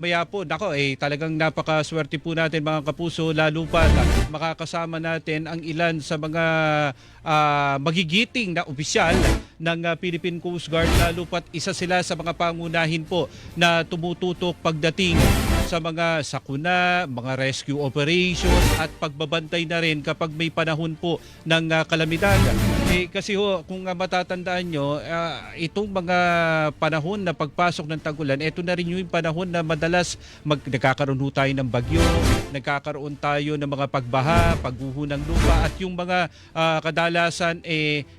Maya po, nako talagang napakaswerte po natin mga kapuso, lalo pa makakasama natin ang ilan sa mga magigiting na opisyal ng Philippine Coast Guard, lalo pat isa sila sa mga pangunahin po na tumututok pagdating sa mga sakuna, mga rescue operations at pagbabantay na rin kapag may panahon po ng kalamidad. Kasi kung matatandaan nyo, itong mga panahon na pagpasok ng tag-ulan, ito na rin yung panahon na madalas nagkakaroon tayo ng bagyo, nagkakaroon tayo ng mga pagbaha, pagguho ng lupa, at yung mga kadalasan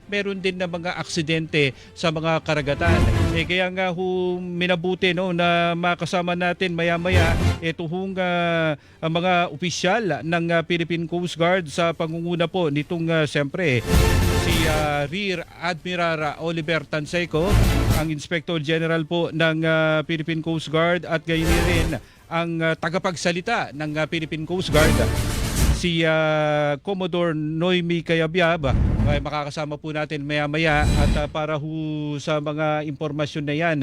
meron din na mga aksidente sa mga karagatan. Kaya nga minabuti na makasama natin maya-maya ito mga opisyal ng Philippine Coast Guard sa pangunguna po nitong siyempre si Rear Admiral Oliver Tanseco, ang Inspector General po ng Philippine Coast Guard, at gayon rin ang tagapagsalita ng Philippine Coast Guard, si Commodore Noemi Cayabyab. Makakasama po natin maya-maya at para sa mga impormasyon na yan.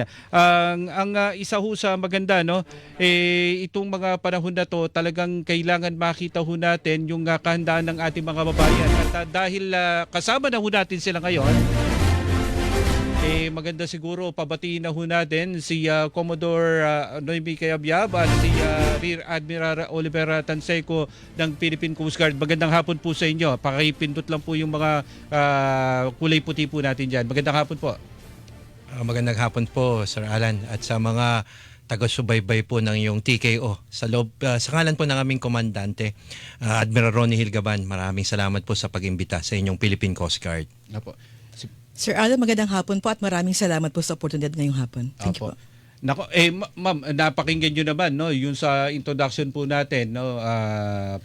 Ang isa sa maganda, itong mga panahon na to, talagang kailangan makita natin yung kahandaan ng ating mga babayan. At dahil kasama na natin sila ngayon, maganda siguro pabatiin na natin si Commodore Noemi Cayabyab at si Rear Admiral Oliver Tanseco ng Philippine Coast Guard. Magandang hapon po sa inyo. Pakipindot lang po yung mga kulay puti po natin dyan. Magandang hapon po. Magandang hapon po, Sir Alan, at sa mga taga-subaybay po ng iyong TKO. Sa ngalan po ng aming komandante, Admiral Ronnie Hilgaban, maraming salamat po sa pag-imbita sa inyong Philippine Coast Guard. Apo. Sir Alan, magandang hapon po at maraming salamat po sa oportunidad ngayong hapon. Thank you po. Nako, ma'am, napakinggan nyo naman yung sa introduction po natin,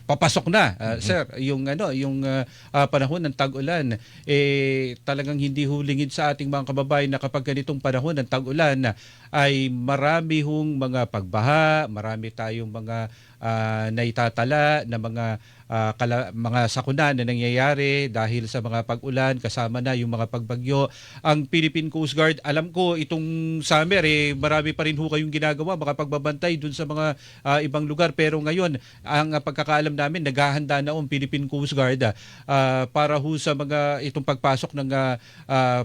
papasok na sir yung panahon ng tag-ulan. Talagang hindi hulingid sa ating mga kababayan na kapag ganitong panahon ng tag-ulan ay marami mga pagbaha, marami tayong mga naitatala na mga sakuna na nangyayari dahil sa mga pag-ulan, kasama na yung mga pagbagyo. Ang Philippine Coast Guard, alam ko itong summer marami pa rin kayong ginagawa, mga pagbabantay dun sa mga ibang lugar, pero ngayon ang pagkakaalam namin, naghahanda na ang Philippine Coast Guard para sa mga itong pagpasok ng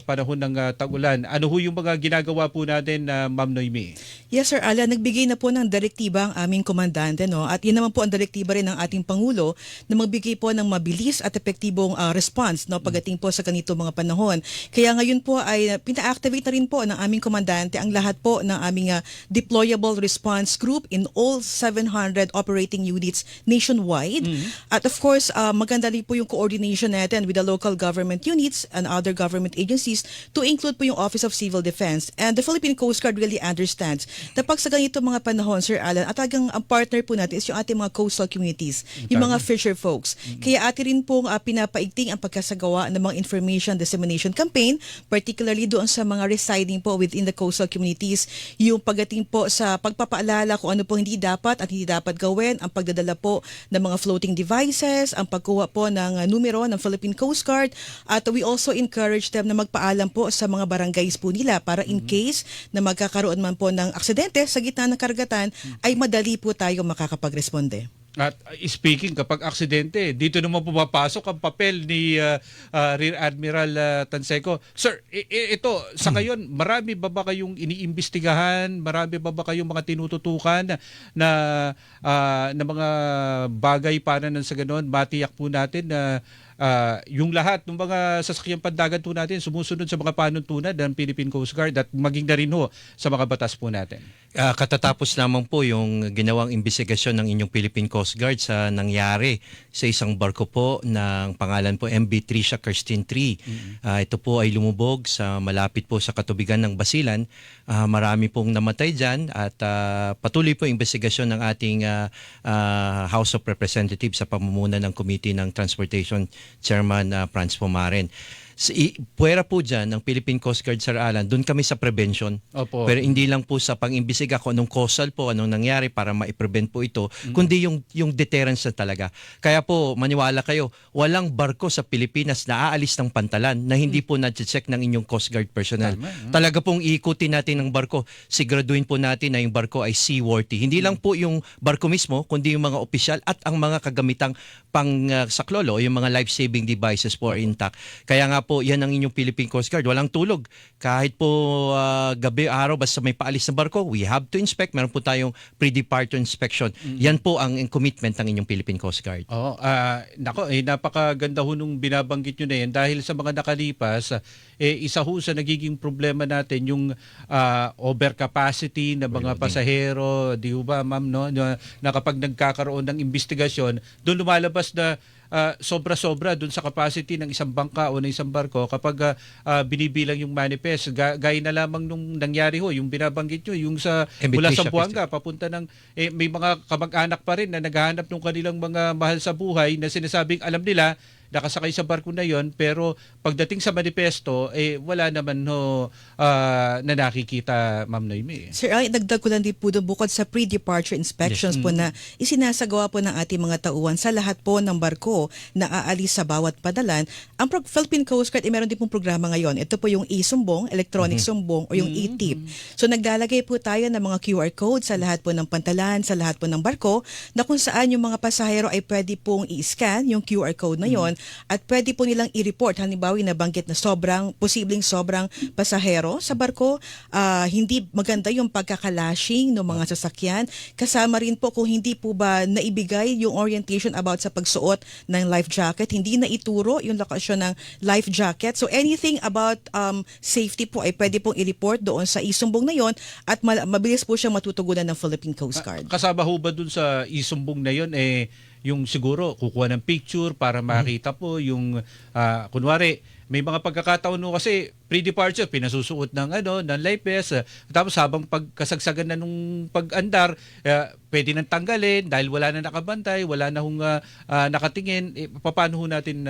panahon ng tag-ulan. Ano yung mga ginagawa po natin, Ma'am Noemi? Yes, Sir Alan, nagbigay na po ng direktiba ang aming komandante, at yun naman po ang direktiba rin ng ating Pangulo na magbigay po ng mabilis at epektibong response pagdating po sa ganito mga panahon. Kaya ngayon po ay pina-activate na rin po ng aming komandante ang lahat po ng aming deployable response group in all 700 operating units nationwide. At of course, maganda rin po yung coordination natin with the local government units and other government agencies to include po yung Office of Civil Defense. And the Philippine Coast Guard really understands na pag sa ganito mga panahon, Sir Alan, at talagang ang partner po natin is yung ating mga coastal communities, yung mga fisher folks. Kaya atin rin pong pinapaigting ang pagkasagawa ng mga information dissemination campaign, particularly doon sa mga residing po within the coastal communities, yung pagdating po sa pagpapaalala kung ano po hindi dapat at hindi dapat gawin, ang pagdadala po ng mga floating devices, ang pagkuha po ng numero ng Philippine Coast Guard, at we also encourage them na magpaalam po sa mga barangays po nila para in case na magkakaroon man po ng aksidente sa gitna ng karagatan, ay madali po tayo makakapagresponde. At speaking, kapag aksidente, dito naman pumapasok ang papel ni Rear Admiral Tanseco. Sir, ito, sa ngayon, marami ba kayong iniimbestigahan? Marami ba kayong mga tinututukan na mga bagay para sa ganon? Matiyak po natin na yung lahat ng mga sasakyang pandagat po natin sumusunod sa mga panuntunan ng Philippine Coast Guard at maging na rin sa mga batas po natin. Katatapos lamang po yung ginawang investigasyon ng inyong Philippine Coast Guard sa nangyari sa isang barko po ng pangalan po MV Tricia Kirsten 3. Ito po ay lumubog sa malapit po sa katubigan ng Basilan. Marami pong namatay dyan at patuloy po investigasyon ng ating House of Representatives sa pamumuno ng Committee ng Transportation Chairman Franz Pomaren. Puwera po dyan ng Philippine Coast Guard, Sir Alan, doon kami sa prevention. Opo. Pero hindi lang po sa pang-imbisiga kung anong causal po, anong nangyari para ma-prevent po ito, kundi yung deterrence na talaga. Kaya po, maniwala kayo, walang barko sa Pilipinas na aalis ng pantalan na hindi po na-check ng inyong Coast Guard personnel. Talaga pong iikutin natin ng barko, siguraduhin po natin na yung barko ay seaworthy. Hindi lang po yung barko mismo, kundi yung mga opisyal at ang mga kagamitang saklolo, yung mga life-saving devices po are intact. Kaya nga po, yan ang inyong Philippine Coast Guard. Walang tulog. Kahit po gabi, araw, basta may paalis na barko, we have to inspect. Meron po tayong pre-departure inspection. Yan po ang commitment ng inyong Philippine Coast Guard. Oo, napakaganda ho nung binabanggit nyo na yan dahil sa mga nakalipas, isa ho sa nagiging problema natin yung overcapacity ng mga pasahero, di ho ba ma'am, no? Na kapag nagkakaroon ng investigasyon, doon lumalabas na sobra-sobra doon sa capacity ng isang bangka o ng isang barko kapag binibilang yung manifest. Gaya na lamang nung nangyari ho, yung binabanggit nyo, yung mula sa Buanga, papunta ng, may mga kamag-anak pa rin na naghahanap ng kanilang mga mahal sa buhay na sinasabing alam nila, nakasakay sa barko na yon pero pagdating sa manifesto, wala naman na nakikita, Ma'am Noemi. Sir, dagdag ko lang din po doon bukod sa pre-departure inspections po na isinasagawa po ng ating mga tauhan sa lahat po ng barko na aalis sa bawat padalan. Ang Philippine Coast Guard, meron din pong programa ngayon. Ito po yung e-sumbong, electronic sumbong o yung e-tip. So naglalagay po tayo ng mga QR code sa lahat po ng pantalan, sa lahat po ng barko na kung saan yung mga pasahero ay pwede pong i-scan yung QR code na yon at pwede po nilang i-report. Halimbawa, nabanggit na posibleng sobrang pasahero sa barko, hindi maganda yung pagkakalashing ng mga sasakyan. Kasama rin po kung hindi po ba naibigay yung orientation about sa pagsuot ng life jacket, hindi na ituro yung lokasyon ng life jacket. So anything about safety po ay pwede pong i-report doon sa isumbong na yon at mabilis po siyang matutugunan ng Philippine Coast Guard. Kasama ho ba dun sa isumbong na yon yung siguro kukuha ng picture para makita po yung kunwari may mga pagkakataon kasi pre-departure pinasusuot ng life vest, tapos habang pagkasagsagan na nung pag-andar pwede nang tanggalin dahil wala na nakabantay, wala na hong nakatingin. Paano ho natin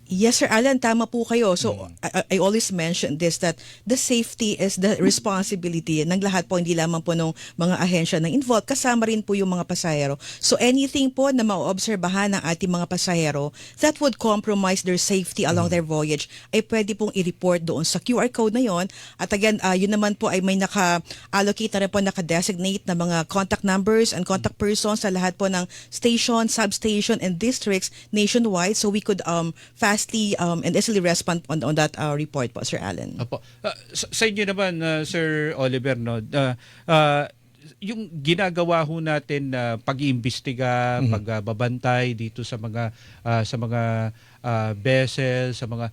Yes, Sir Alan, tama po kayo. So I always mention this, that the safety is the responsibility ng lahat po, hindi lamang po ng mga ahensya na involved, kasama rin po yung mga pasahero. So anything po na maoobserbahan ng ating mga pasahero that would compromise their safety along their voyage ay pwede pong i-report doon sa QR code na yon. At again, yun naman po ay may naka-allocate na rin po, naka-designate na mga contact numbers and contact persons sa lahat po ng station, substation, and districts nationwide, so we could fastly and easily respond on that report po, Sir Alan. Opo. Sa inyo naman, Sir Oliver, no, yung ginagawa ho natin na pag-iimbestiga, pagbabantay dito sa mga vessel, sa mga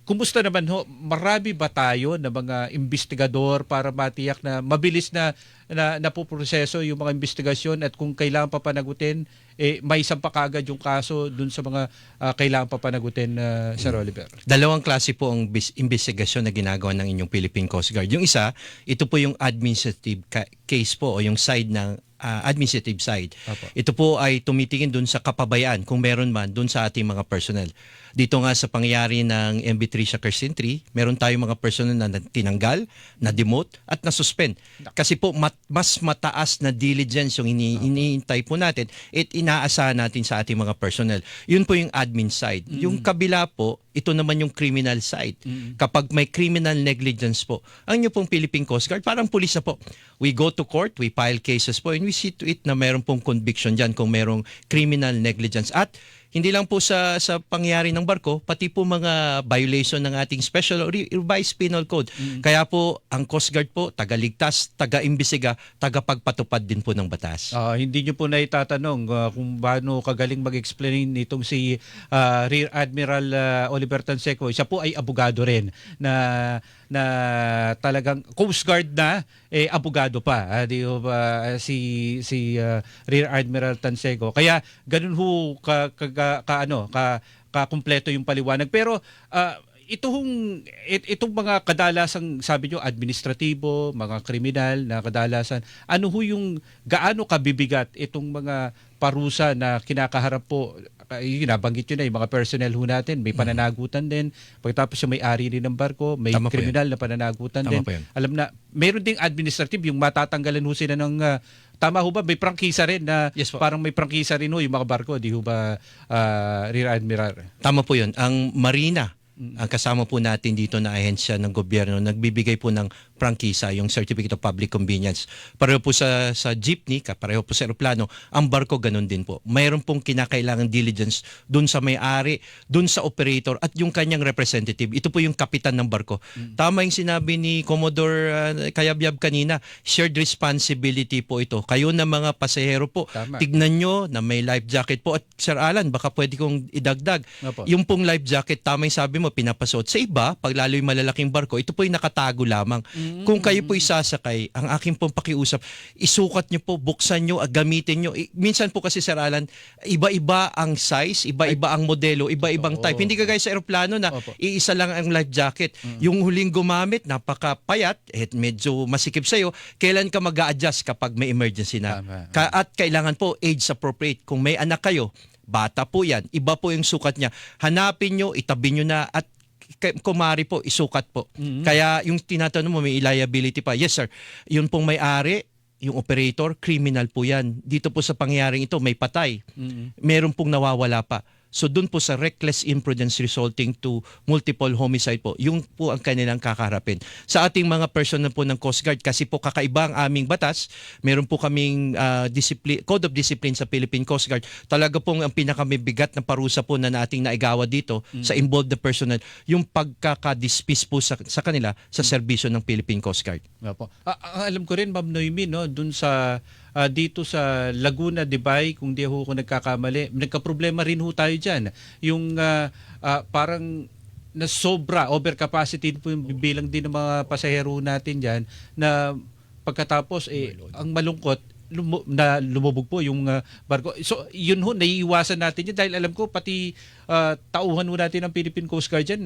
kumusta naman ho, marami ba tayo na mga investigador para matiyak na mabilis na napoproseso yung mga investigasyon at kung kailangan pa panagutin, may sampa kaagad yung kaso dun sa mga kailangan pa panagutin, Sir Oliver? Dalawang klase po ang investigasyon na ginagawa ng inyong Philippine Coast Guard. Yung isa, ito po yung administrative case po o yung side ng administrative side. Apo. Ito po ay tumitingin dun sa kapabayaan kung meron man dun sa ating mga personnel. Dito nga sa pangyayari ng MV Tricia Kirsten 3, meron tayong mga personnel na tinanggal, na-demote at na-suspend. Kasi po mas mataas na diligence yung iniintay po natin at inaasahan natin sa ating mga personnel. Yun po yung admin side. Yung kabila po, ito naman yung criminal side. Kapag may criminal negligence po, ang inyo pong Philippine Coast Guard, parang pulis na po. We go to court, we file cases po, and we see to it na meron pong conviction dyan kung merong criminal negligence. At hindi lang po sa pangyayari ng barko, pati po mga violation ng ating special or revised penal code. Kaya po, ang Coast Guard po, taga-ligtas, taga-imbisiga, taga-pagpatupad din po ng batas. Hindi nyo po na itatanong kung paano kagaling mag-explain itong si Rear Admiral Oliver Tanseco. Siya po ay abogado rin na talagang Coast Guard na, abogado pa. Di ba, si Rear Admiral Tanseco. Kaya ganun ho kakumpleto yung paliwanag. Pero itong mga kadalasang sabi nyo administratibo, mga kriminal na kadalasan, ano ho yung gaano kabibigat itong mga parusa na kinakaharap po yun, nabanggit yun na, yung mga personnel ho natin, may pananagutan din. Pagkatapos yung may-ari rin ng barko, may Tama po kriminal na pananagutan Tama din. po yun. Alam na, mayroon ding administrative, yung matatanggalan ho sila ng, tama ho ba, may prangkisa rin na Yes po. parang may prangkisa rin ho yung mga barko, di ho ba, Rear Admiral? Tama po yun. Ang Marina, ang kasama po natin dito na ahensya ng gobyerno, nagbibigay po ng prangkisa, yung Certificate of Public Convenience. Pareho po sa jeepney, pareho po sa aeroplano, ang barko ganun din po. Mayroon pong kinakailangan diligence dun sa may-ari, dun sa operator, at yung kanyang representative. Ito po yung kapitan ng barko. Tama yung sinabi ni Commodore Kayabyab kanina, shared responsibility po ito. Kayo na mga pasahero po, Tama. tignan nyo na may life jacket po. At Sir Alan, baka pwede kong idagdag. Opo. Yung pong life jacket, tama yung sabi mo, pinapasuot. Sa iba, pag lalo yung malalaking barko, ito po yung nakatago lamang. Kung kayo po isasakay, ang aking pong pakiusap, isukat nyo po, buksan nyo, gamitin nyo. Minsan po kasi, Sir Alan, iba-iba ang size, iba-iba ang modelo, iba-ibang type. Hindi kagaya sa aeroplano na Opo. iisa lang ang life jacket. Yung huling gumamit, napakapayat, medyo masikip sa'yo, kailan ka mag-a-adjust kapag may emergency na. Tama. At kailangan po age appropriate. Kung may anak kayo, bata po yan, iba po yung sukat niya. Hanapin nyo, itabi nyo na, at kumari po, isukat po. Kaya yung tinatanong mo, may liability pa. Yes sir, yun pong may-ari, yung operator, criminal po yan. Dito po sa pangyayaring ito, may patay. Meron pong nawawala pa. So doon po sa reckless imprudence resulting to multiple homicide po, yung po ang kanilang kakaharapin. Sa ating mga personnel po ng Coast Guard, kasi po kakaiba ang aming batas, meron po kaming Code of Discipline sa Philippine Coast Guard. Talaga pong ang pinakamibigat na parusa po na nating naigawa dito sa involved na personnel, yung pagkakadispis po sa kanila sa serbisyo ng Philippine Coast Guard. Opo. Ang alam ko rin, Ma'am Noemi, no, dun sa dito sa Laguna, Dibay, kung di ho ako nagkakamali, nagka-problema rin ho tayo dyan. Yung parang na sobra, overcapacity po yung bilang din ng mga pasahero natin dyan na pagkatapos, ang malungkot, na lumubog po yung barko. So, yun ho, naiiwasan natin yun dahil alam ko, pati tauhan ho natin ng Philippine Coast Guard dyan,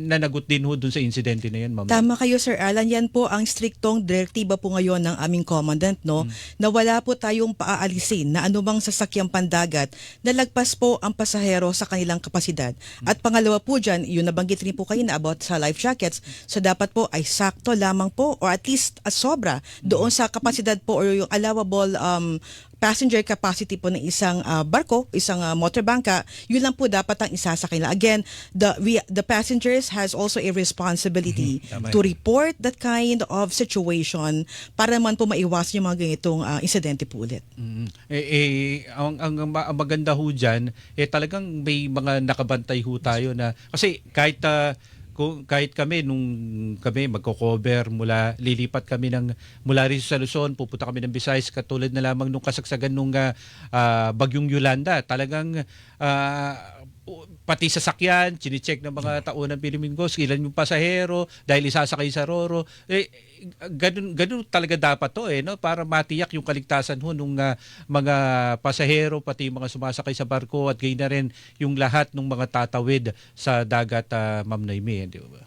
nanagot din ho dun sa insidente na yan, Ma'am. Tama kayo, Sir Alan. Yan po ang striktong direktiba po ngayon ng aming commandant, no? Na wala po tayong paaalisin na anumang sasakyang pandagat na lagpas po ang pasahero sa kanilang kapasidad. At pangalawa po dyan, yun nabanggit rin po kayo na about sa life jackets. So dapat po ay sakto lamang po or at least sobra doon sa kapasidad po or yung allowable passenger capacity po ng isang barko, isang motorbangka, yun lang po dapat ang isasakay na. Again, the passengers has also a responsibility to report that kind of situation para naman po maiwasan yung mga ganitong insidente po ulit. Ang maganda ho dyan, talagang may mga nakabantay ho tayo na, kasi kahit kami nung kami magko-cover lilipat kami mula rin sa Luzon, pupunta kami ng Visayas, katulad na lamang nung kasagsagan nung bagyong Yolanda, talagang pati sasakyan, chine-check ng mga tao ng Philippine Coast, ilan yung pasahero, dahil isasakay sa Roro. Ganun talaga dapat to no? Para matiyak yung kaligtasan ho nung mga pasahero, pati yung mga sumasakay sa barko, at gayon na rin yung lahat ng mga tatawid sa dagat, Ma'am Noemi, di ba?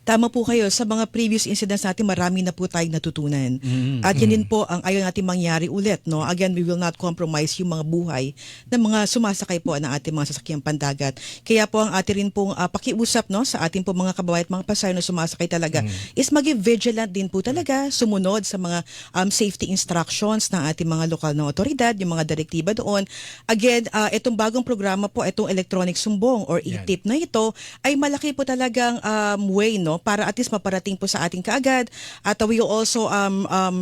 Tama po kayo. Sa mga previous incidents natin, marami na po tayong natutunan. At yan din po ang ayaw natin mangyari ulit. No? Again, we will not compromise yung mga buhay ng mga sumasakay po ng ating mga sasakyang pandagat. Kaya po ang atin rin pong pakiusap sa ating po mga kababayan at mga pasahero na sumasakay talaga is maging vigilant din po talaga, sumunod sa mga safety instructions ng ating mga lokal na otoridad, yung mga direktiba doon. Again, itong bagong programa po, itong electronic sumbong or e-tip na ito, ay malaki po talagang way, no? Para at least maparating po sa ating kaagad. At we also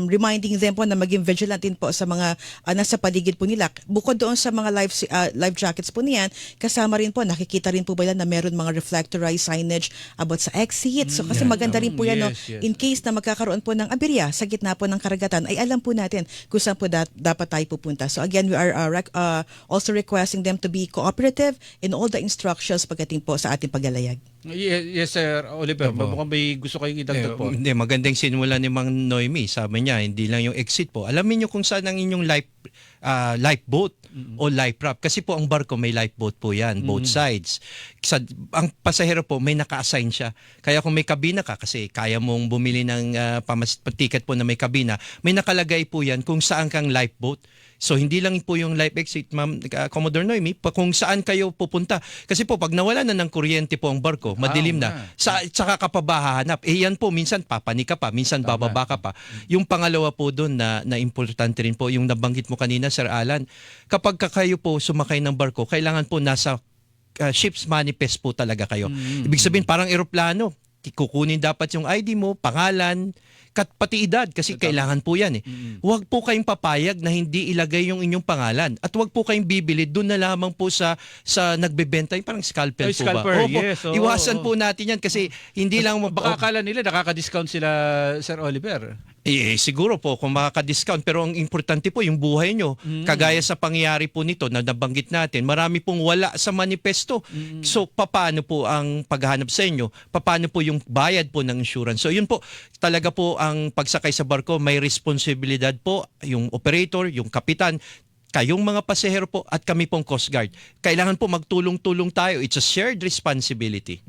reminding them po na maging vigilant din po sa mga nasa paligid po nila. Bukod doon sa mga life jackets po niyan, kasama rin po, nakikita rin po ba yan na meron mga reflectorized signage about sa exit. So kasi maganda rin po yan, no? In case na magkakaroon po ng aberya sa gitna po ng karagatan, ay alam po natin kung saan po dapat tayo pupunta. So again, we are also requesting them to be cooperative in all the instructions pagdating po sa ating paglalayag. Yes, Sir Oliver. Mukhang may gusto kayong idagdag po. Hindi, magandang sinimula ni Mang Noemi. Sabi niya, hindi lang yung exit po. Alamin niyo kung saan ang inyong life lifeboat o life raft. Kasi po ang barko may lifeboat po yan, both sides. Ang pasahero po may naka-assign siya. Kaya kung may kabina ka, kasi kaya mong bumili ng ticket po na may kabina, may nakalagay po yan kung saan kang lifeboat. So hindi lang po yung life exit, Ma'am Commodore Noemi, kung saan kayo pupunta. Kasi po pag nawala na ng kuryente po ang barko, madilim na, saka ka pa ba hahanap? Yan po, minsan papanik ka pa, minsan bababa ka pa. Yung pangalawa po doon na importante rin po, yung nabanggit mo kanina, Sir Alan, kapag kayo po sumakay ng barko, kailangan po nasa ship's manifest po talaga kayo. Ibig sabihin parang eroplano, kukunin dapat yung ID mo, pangalan, pati edad kasi kailangan po yan eh. Huwag po kayong papayag na hindi ilagay yung inyong pangalan at huwag po kayong bibili doon na lamang po sa nagbebenta yung parang scalper po ba? Opo, yes, iwasan po natin yan kasi hindi lang baka akala nila nakaka-discount sila, Sir Oliver. Siguro po kung makaka-discount pero ang importante po yung buhay nyo. Kagaya sa pangyayari po nito na nabanggit natin, marami pong wala sa manifesto. So paano po ang paghahanap sa inyo? Paano po yung bayad po ng insurance? So yun po, talaga po ang pagsakay sa barko, may responsibilidad po yung operator, yung kapitan, kayong mga pasahero po at kami pong Coast Guard. Kailangan po magtulong-tulong tayo. It's a shared responsibility.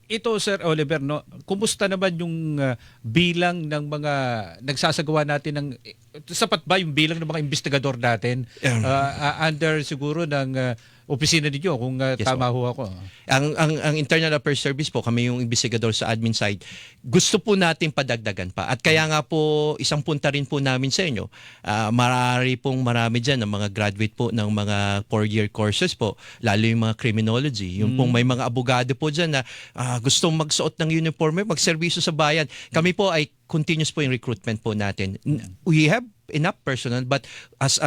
Ito, Sir Oliver, no, kumusta naman yung bilang ng mga nagsasagawa natin ng sapat ba yung bilang ng mga investigador natin under siguro ng opisina ninyo kung tama ho ako. Ang Internal Affairs Service po, kami yung investigador sa admin side, gusto po natin padagdagan pa. At kaya nga po, isang punta rin po namin sa inyo, marami dyan ng mga graduate po ng mga 4-year courses po, lalo yung mga criminology. Yung pong may mga abogado po dyan na gustong magsuot ng uniforme, magserbisyo sa bayan. Kami po ay continuous po yung recruitment po natin. We have enough personnel but as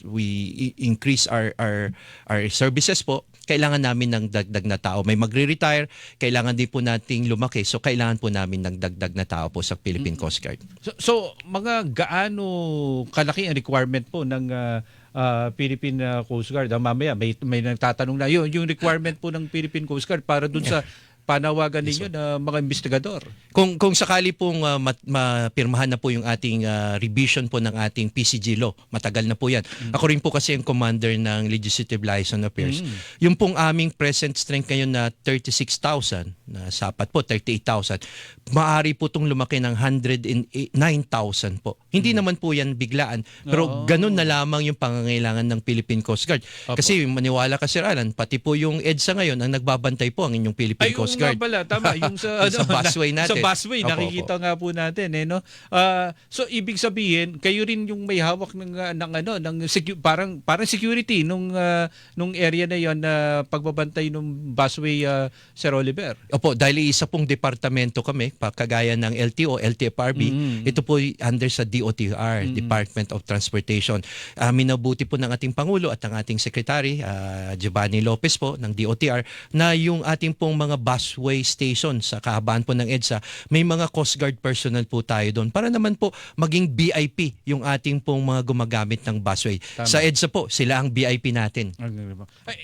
we increase our services po, kailangan namin ng dagdag na tao. May magre-retire, kailangan din po nating lumaki. So kailangan po namin ng dagdag na tao po sa Philippine Coast Guard. So mga gaano kalaki ang requirement po ng Philippine Coast Guard? Mamaya may nagtatanong na yung requirement po ng Philippine Coast Guard para dun sa panawagan ninyo na mga investigador. Kung sakali pong mapirmahan na po yung ating revision po ng ating PCG law, matagal na po yan. Ako rin po kasi ang commander ng Legislative Liaison Affairs. Yung pong aming present strength ngayon na 36,000, na sapat po 38,000, maaari po itong lumaki ng 109,000 po. Hindi naman po yan biglaan, pero ganun na lamang yung pangangailangan ng Philippine Coast Guard. Kasi maniwala ka, Sir Alan, pati po yung EDSA ngayon ang nagbabantay po ang inyong Philippine Coast Guard. Pala, tama, yung sa, sa busway natin. Sa busway, nakikita nga po natin. No? So, ibig sabihin, kayo rin yung may hawak ng parang security nung area na yon na pagbabantay ng busway, Sir Oliver. Opo, dahil isa pong departamento kami, kagaya ng LTO, LTFRB, ito po under sa DOTR, Department of Transportation. Minabuti po ng ating Pangulo at ng ating Secretary, Giovanni Lopez po, ng DOTR, na yung ating pong mga busway station sa kahabaan po ng EDSA, may mga Coast Guard personnel po tayo doon para naman po maging VIP yung ating pong mga gumagamit ng busway. Tama. Sa EDSA po, sila ang VIP natin.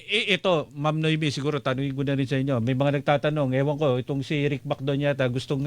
Ito, Ma'am Noemi, siguro tanungin ko na rin sa inyo. May mga nagtatanong, ewan ko, itong si Rick Macdon yata gustong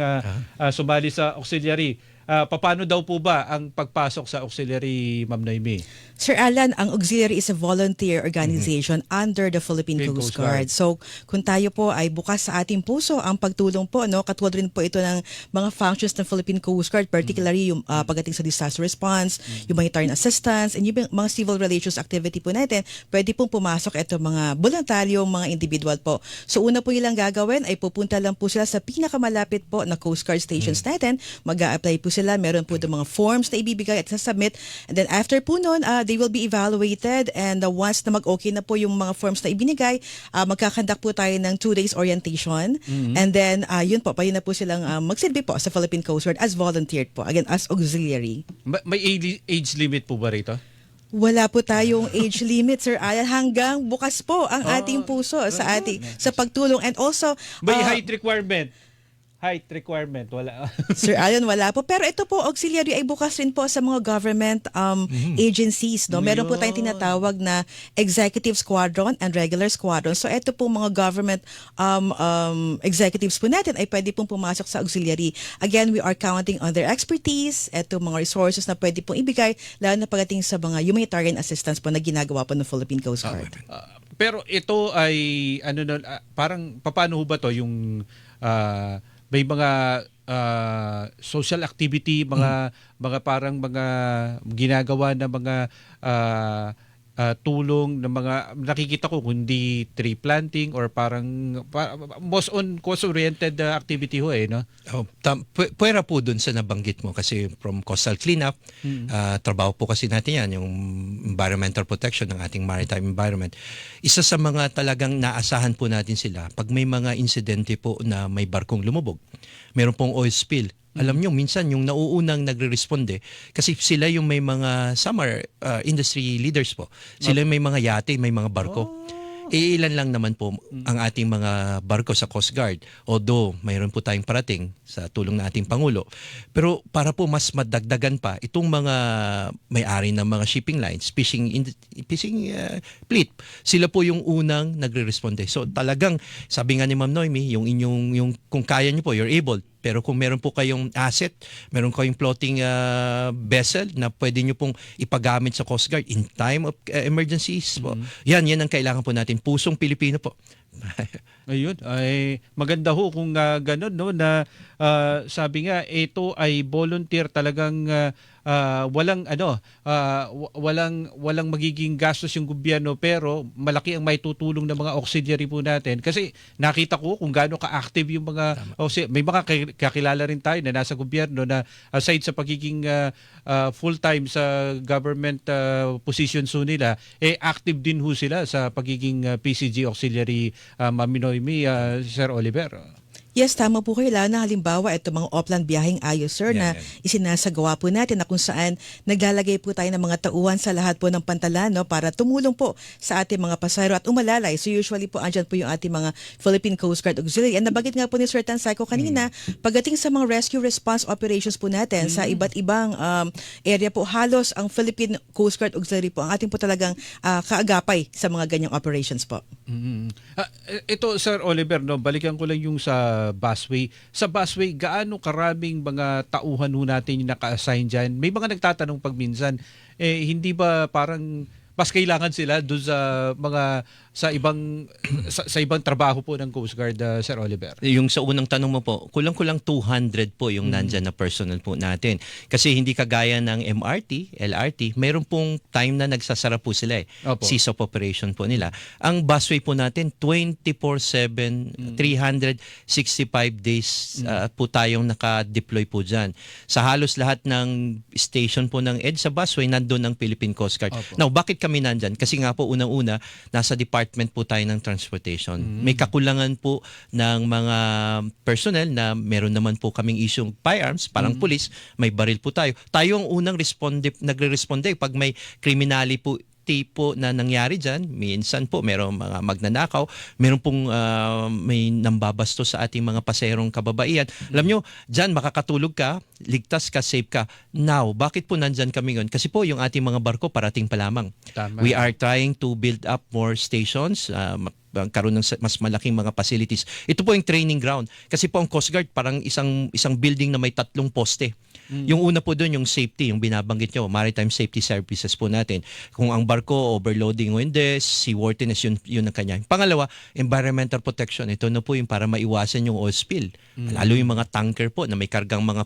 sumali sa auxiliary. Paano daw po ba ang pagpasok sa auxiliary, Ma'am Noemi? Sir Alan, ang auxiliary is a volunteer organization under the Philippine Coast Guard. So, kung tayo po ay bukas sa ating puso, ang pagtulong po, no, katulad rin po ito ng mga functions ng Philippine Coast Guard, particularly yung pagdating sa disaster response, humanitarian assistance, and yung mga civil relations activity po natin, pwede pong pumasok ito mga voluntaryong mga individual po. So, una po nilang gagawin ay pupunta lang po sila sa pinakamalapit po na Coast Guard stations natin, mag-a-apply po sila, meron po itong mga forms na ibibigay at sasubmit, and then after po nun, they will be evaluated, and once na mag-okay na po yung mga forms na ibinigay, magkakandak po tayo ng 2 days orientation, and then yun po, pwede na po silang magsilbi po sa Philippine Coast Guard as volunteered po, again, as auxiliary. May age limit po ba rito? Wala po tayong age limit, Sir Alan, hanggang bukas po ang ating puso sa pagtulong, and also may height requirement. height requirement? Wala. Sir Alan, wala po. Pero ito po, auxiliary ay bukas rin po sa mga government agencies. No? Meron po tayong tinatawag na executive squadron and regular squadron. So ito po mga government executives po natin ay pwede pong pumasok sa auxiliary. Again, we are counting on their expertise, ito mga resources na pwede pong ibigay, lalo na pagdating sa mga humanitarian assistance po na ginagawa po ng Philippine Coast Guard. Pero ito ay parang paano ho ba to yung may mga social activity, mga parang mga ginagawa na mga tulong ng mga nakikita ko kundi tree planting or parang most on cause-oriented activity ho no? Pwera po dun sa nabanggit mo kasi from coastal cleanup, trabaho po kasi natin yan, yung environmental protection ng ating maritime environment. Isa sa mga talagang naasahan po natin sila, pag may mga insidente po na may barkong lumubog, meron pong oil spill, alam nyo, minsan yung nauunang nagre-responde, kasi sila yung may mga summer industry leaders po. Sila yung may mga yate, may mga barko. Ilan lang naman po ang ating mga barko sa Coast Guard. Although mayroon po tayong parating sa tulong ng ating Pangulo. Pero para po mas madagdagan pa, itong mga may-ari ng mga shipping lines, fishing fleet, sila po yung unang nagre-responde. So talagang, sabi nga ni Ma'am Noemi, yung kung kaya nyo po, you're able. Pero kung meron po kayong asset, meron kayong floating vessel na pwede nyo pong ipagamit sa Coast Guard in time of emergencies po. Yan ang kailangan po natin. Pusong Pilipino po. Ayun, ay maganda ho kung ganun no na sabi nga ito ay volunteer talagang walang magiging gastos yung gobyerno pero malaki ang maitutulong ng mga auxiliary po natin kasi nakita ko kung gaano ka-active yung mga may mga kakilala rin tayo na nasa gobyerno na aside sa pagiging full-time sa government positions ho nila active din ho sila sa pagiging PCG auxiliary Ma'am Noemi, Sir Oliver. Yes, tama po kayo. Lalo na halimbawa, ito mga offline biyaheng ayos, sir, na isinasagawa po natin na kung saan naglalagay po tayo ng mga tauhan sa lahat po ng pantalan no, para tumulong po sa ating mga pasahero at umalalay. So usually po, andyan po yung ating mga Philippine Coast Guard Auxiliary. And nabagit nga po ni Sir Tanseco kanina, pagdating sa mga rescue response operations po natin sa iba't ibang area po, halos ang Philippine Coast Guard Auxiliary po, ang ating po talagang kaagapay sa mga ganyang operations po. Ito, Sir Oliver, no, balikan ko lang yung sa busway. Sa busway, gaano karaming mga tauhan ho natin yung naka-assign dyan? May mga nagtatanong pag minsan, hindi ba parang mas kailangan sila doon sa mga sa ibang trabaho po ng Coast Guard, Sir Oliver? Yung sa unang tanong mo po, kulang-kulang 200 po yung nandyan na personnel po natin. Kasi hindi kagaya ng MRT, LRT, mayroon pong time na nagsasara po sila cease of operation po nila. Ang busway po natin, 24/7, 365 days po tayong naka-deploy po dyan. Sa halos lahat ng station po ng EDSA busway, nandun ang Philippine Coast Guard. Now, bakit kami nandyan? Kasi nga po, unang-una, nasa department po tayo ng transportation. May kakulangan po ng mga personnel na meron naman po kaming isyong firearms, parang pulis, may baril po tayo. Tayo ang unang nagre-responde pag may criminality po tipo na nangyari dyan. Minsan po merong mga magnanakaw, meron pong may nambabasto sa ating mga paserong kababaihan. Alam nyo, dyan makakatulog ka, ligtas ka, safe ka. Now, bakit po nandyan kami ngayon? Kasi po yung ating mga barko parating pa lamang. Tama. We are trying to build up more stations, karoon ng mas malaking mga facilities. Ito po yung training ground. Kasi po ang Coast Guard parang isang building na may 3 poste. Yung una po doon, yung safety, yung binabanggit nyo, maritime safety services po natin. Kung ang barko, overloading o hindi, seaworthiness, yun ang kanya. Pangalawa, environmental protection. Ito na po yung para maiwasan yung oil spill. Lalo yung mga tanker po na may kargang mga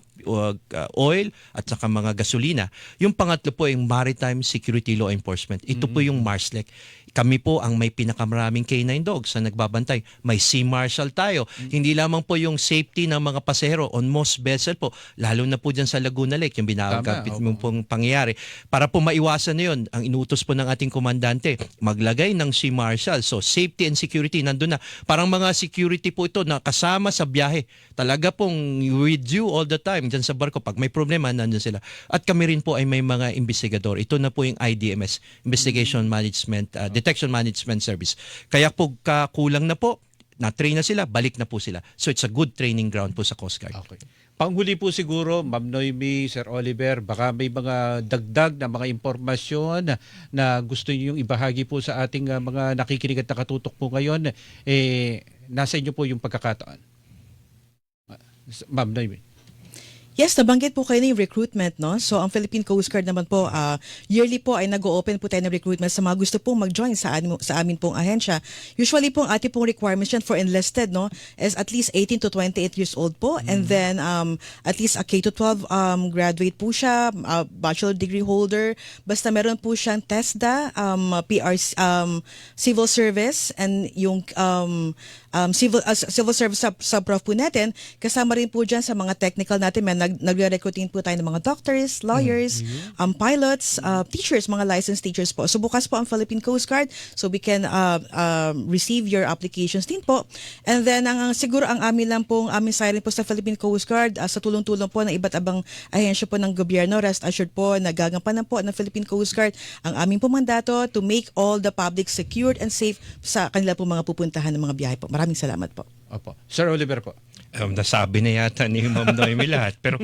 oil at saka mga gasolina. Yung pangatlo po, yung maritime security law enforcement. Ito po yung MARSLEC. Kami po ang may pinakamaraming K9 dogs na nagbabantay. May Sea Marshal tayo. Hindi lamang po yung safety ng mga pasahero on most vessel po, lalo na po dyan sa Laguna Lake, yung binagapit mo pong pangyayari. Para po maiwasan na yun, ang inutos po ng ating komandante, maglagay ng Sea Marshal. So safety and security, nandun na. Parang mga security po ito na kasama sa biyahe. Talaga pong with you all the time dyan sa barko. Pag may problema, nandun sila. At kami rin po ay may mga investigador. Ito na po yung IDMS, Investigation Management, Detection Management Service. Kaya po kulang na po na-train na sila, balik na po sila. So it's a good training ground po sa Coast Guard. Okay. Panghuli po siguro, Ma'am Noemi, Sir Oliver, baka may mga dagdag na mga impormasyon na gusto niyo yung ibahagi po sa ating mga nakikinig at nakatutok po ngayon. Nasa inyo po yung pagkakataon. Ma'am Noemi. Yes, nabanggit po kayo na yung recruitment, no? So, ang Philippine Coast Guard naman po, yearly po ay nag-o-open po tayo ng recruitment sa mga gusto pong mag-join sa amin pong ahensya. Usually po, ang ating pong requirements yan for enlisted, no? Is at least 18 to 28 years old po. And then, at least a K-12 graduate po siya, bachelor degree holder. Basta meron po siyang TESDA, civil service, and yung civil service sub-prof po natin. Kasama rin po dyan sa mga technical natin, nagre-recruiting po tayo ng mga doctors, lawyers, pilots, teachers, mga licensed teachers po. So bukas po ang Philippine Coast Guard, so we can receive your applications din po. And then siguro ang amin lang pong aming siren po sa Philippine Coast Guard, sa tulong-tulong po ng iba't abang ahensya po ng gobyerno, rest assured po nagagampanan po ng Philippine Coast Guard ang aming po mandato to make all the public secured and safe sa kanila po mga pupuntahan ng mga biyahe po. Maraming salamat po. Opo. Sir Oliver po. Nasabi na yata ni Ma'am Noemi lahat. Pero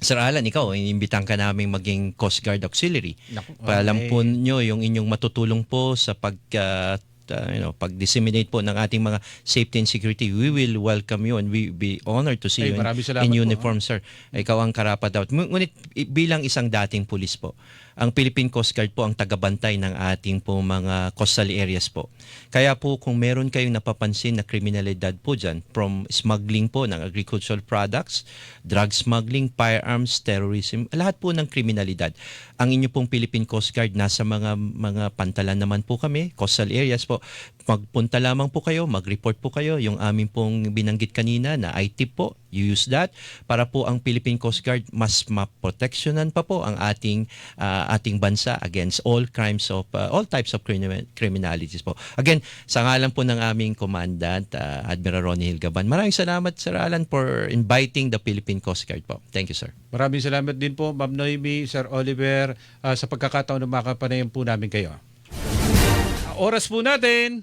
Sir Alan, ikaw, inimbitang ka naming maging Coast Guard Auxiliary. Naku, Paalam po nyo yung inyong matutulong po sa pag-disseminate po ng ating mga safety and security. We will welcome you and we be honored to see you maraming salamat in po, uniform, sir. Ikaw ang karapat-dapat. Ngunit bilang isang dating pulis po, ang Philippine Coast Guard po ang tagabantay ng ating po mga coastal areas po. Kaya po kung meron kayong napapansin na kriminalidad po dyan, from smuggling po ng agricultural products, drug smuggling, firearms, terrorism, lahat po ng kriminalidad. Ang inyo pong Philippine Coast Guard, nasa mga pantalan naman po kami, coastal areas po. Magpunta lamang po kayo, mag-report po kayo. Yung aming pong binanggit kanina na IT po, you use that para po ang Philippine Coast Guard mas maproteksyonan pa po ang ating bansa against all crimes of all types of criminalities po. Again, sa ngalan po ng aming commandant, Admiral Ronnie Hilgaban, maraming salamat, Sir Alan, for inviting the Philippine Coast Guard po. Thank you, sir. Maraming salamat din po, Ma'am Noemi, Sir Oliver, sa pagkakataon na makapanayan po namin kayo. Oras po natin.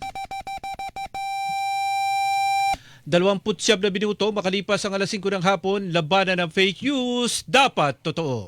29 na minuto makalipas ang alas 5 ng hapon, labanan ng fake news, dapat totoo.